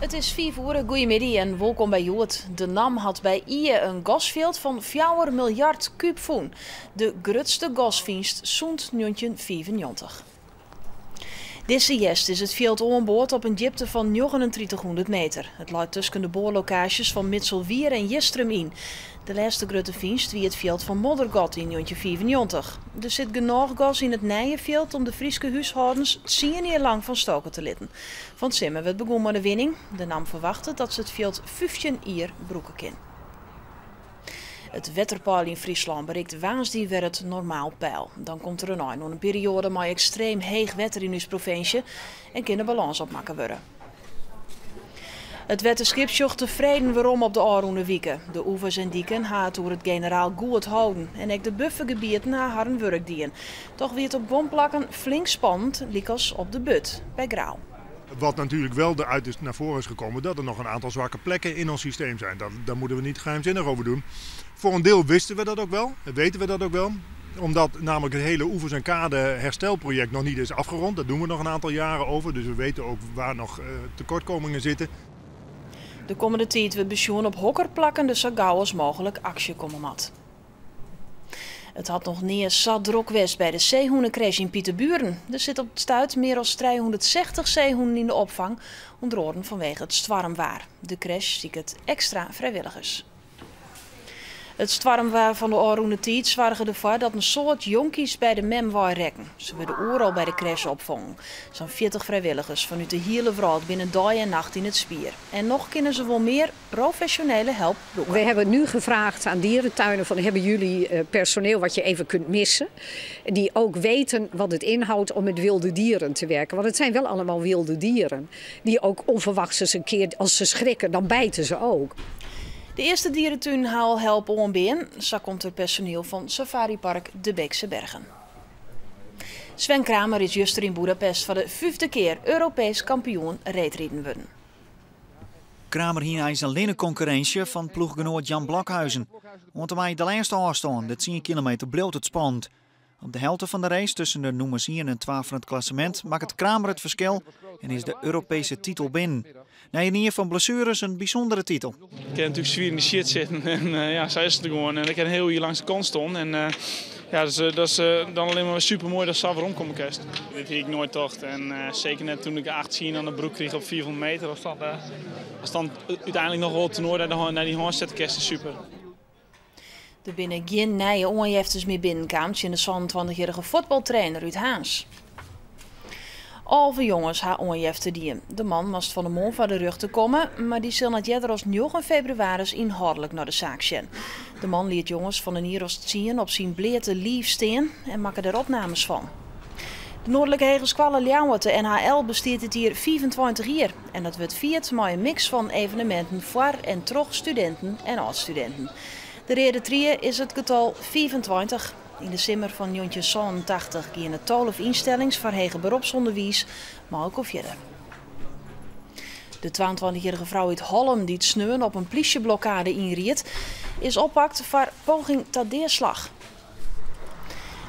Het is 5 uur, goedemiddag en welkom bij Joet. De NAM had bij IE een gasveld van 4 miljard kuubvoen. De grootste gasvindst sinds 1995. Deze jest is het veld onboord op een diepte van 3900 meter. Het ligt tussen de boorlocages van Mitselwier en Jestrum in. De laatste grote vindst wie het veld van Moddergat in 1994. Er zit genoeg gas in het Nijenveld om de Friese huishoudens 10 jaar lang van stoken te litten. Van Simmer werd begonnen met de winning. De NAM verwachtte dat ze het veld 15 jaar broeken kan. Het wetterpeil in Friesland bereikt woensdag weer het normaal peil. Dan komt er een periode met extreem heeg wetter in uw provincie en kan de balans opmaken worden. Het wetenschap zocht tevreden waarom op de Aroene wieken. De oevers en dieken haat door het generaal goed houden en ook de buffergebieden naar haar werk dienen. Toch weer het op bomplakken flink spannend, liek op de but bij Grauw. Wat natuurlijk wel eruit naar voren is gekomen, dat er nog een aantal zwakke plekken in ons systeem zijn. Daar moeten we niet geheimzinnig over doen. Voor een deel wisten we dat ook wel, weten we dat ook wel. Omdat namelijk het hele oevers- en kade herstelproject nog niet is afgerond. Daar doen we nog een aantal jaren over, dus we weten ook waar nog tekortkomingen zitten. De komende tijd wordt pensioen op hokker plakken, dus zo gauw als mogelijk actie komen mat. Het had nog niet zat druk west bij de zeehoenencrash in Pieterburen. Er zit op het stuit meer dan 360 zeehoenen in de opvang, onder andere vanwege het stormwaar. De crash ziet het extra vrijwilligers. Het stormwaar van de Aroene tijd zorgde ervoor dat een soort jonkies bij de mem wou rekken. Ze werden overal bij de crash opvangen. Zo'n 40 vrijwilligers vanuit de hele wereld binnen dag en nacht in het spier. En nog kunnen ze wel meer professionele hulp zoeken. We hebben nu gevraagd aan dierentuinen van hebben jullie personeel wat je even kunt missen. Die ook weten wat het inhoudt om met wilde dieren te werken. Want het zijn wel allemaal wilde dieren. Die ook onverwachts eens een keer als ze schrikken dan bijten ze ook. De eerste dierentuin haal helpen onbeen. Zo komt er personeel van Safaripark De Beekse Bergen. Sven Kramer is juist in Budapest voor de 5e keer Europees kampioen reetrieden worden. Kramer hier is alleen een concurrentie van ploeggenoot Jan Blokhuizen. Want wij de laatste afstand, de 10 kilometer, bleef het spannend. Op de helft van de race tussen de nummers 1 en 12 van het klassement maakt het Kramer het verschil en is de Europese titel binnen. Na een jaar van blessures een bijzondere titel. Ik kan natuurlijk zwier in de shit zitten en zij is er gewoon. En ik heb een heel jaar langs de kant staan. En dat is dan alleen maar super mooi dat ze waarom komen kerst. Dit heb ik nooit tocht. En zeker net toen ik 18 aan de broek kreeg op 400 meter. Was dan uiteindelijk nog wel toernooi naar die Hoorn zetten kerst is super. Er binnen geen nieuwe onjefters meer binnenkamers in de 27-jarige voetbaltrainer uit Haans. Alve jongens haar onjefte die. De man moest van de mond van de rug te komen, maar die zal net eerder als 9 februari inhoudelijk naar de zaak zijn. De man liet jongens van een hier zien op zijn bleerte lief staan en maakte er opnames van. De Noordelijke Hegelskwallen Ljouwert, de NHL, besteedt het hier 25 jaar. En dat wordt vierd met een mix van evenementen voor en terug studenten en oud-studenten. De reden 3 is het getal 25. In de simmer van 1980 gaan het 12 instellings voor hege beroepsonderwijs, maar ook of verder. De 22-jarige vrouw uit Holm die het sneun op een politieblokkade inriet, is oppakt voor poging tot deerslag.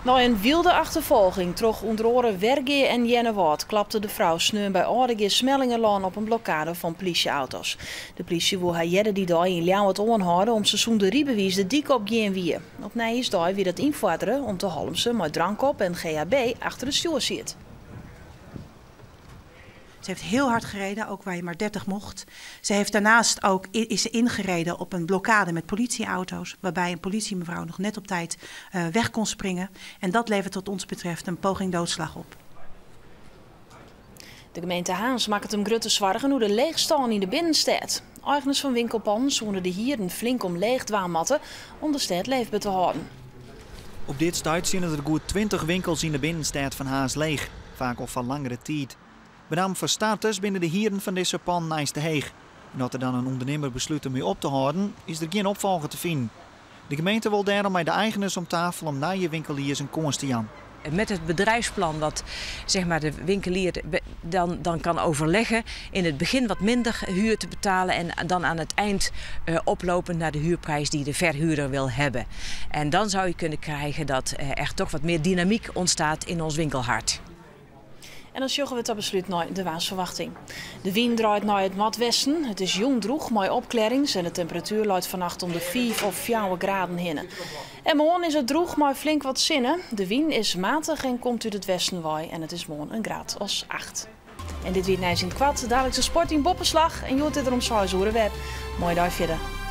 Na een wilde achtervolging troch onder andere Wergeer en Jennewaard klapte de vrouw sneun bij Oudegeer Smellingerlaan op een blokkade van politieauto's. De politie wil haar jette die dag in Ljouwert aanhouden om seizoen de riebewijs de dik op geen wie. Op Nijsdag weer dat invorderen om te Holmse met drank op en GHB achter het stuur zit. Ze heeft heel hard gereden, ook waar je maar 30 mocht. Ze heeft daarnaast ook is ingereden op een blokkade met politieauto's, waarbij een politiemevrouw nog net op tijd weg kon springen. En dat levert wat ons betreft een poging doodslag op. De gemeente Haans maakt het hem grote zorgen hoe de leegstaan in de binnenstad. Eigenaars van winkelpanden zoenen de hieren flink om leeg dwaanmatten om de stad leefbaar te houden. Op dit stuit zien er goed 20 winkels in de binnenstad van Haas leeg, vaak al van langere tijd. Benam voor status binnen de hieren van deze pan naast de Heeg. En dat er dan een ondernemer besluit om mee op te houden, is er geen opvolger te vinden. De gemeente wil daarom met de eigenaars om tafel om naar je winkeliers een koers te jan. Met het bedrijfsplan wat zeg maar, de winkelier dan kan overleggen. In het begin wat minder huur te betalen en dan aan het eind oplopend naar de huurprijs die de verhuurder wil hebben. En dan zou je kunnen krijgen dat er toch wat meer dynamiek ontstaat in ons winkelhart. En dan sjoggen we tot besluit naar de waarsverwachting. De wind draait naar het noordwesten. Het is jong droeg, mooi opklarings en de temperatuur loopt vannacht om de 4 of 4 graden heen. En morgen is het droeg, maar flink wat zinnen. De wind is matig en komt uit het westen waai en het is morgen een graad als 8. En dit weer Nijs in het kwad. Dadelijk de sport in Boppenslag en je hoort dit er om 6 uur web. Mooi dag verder.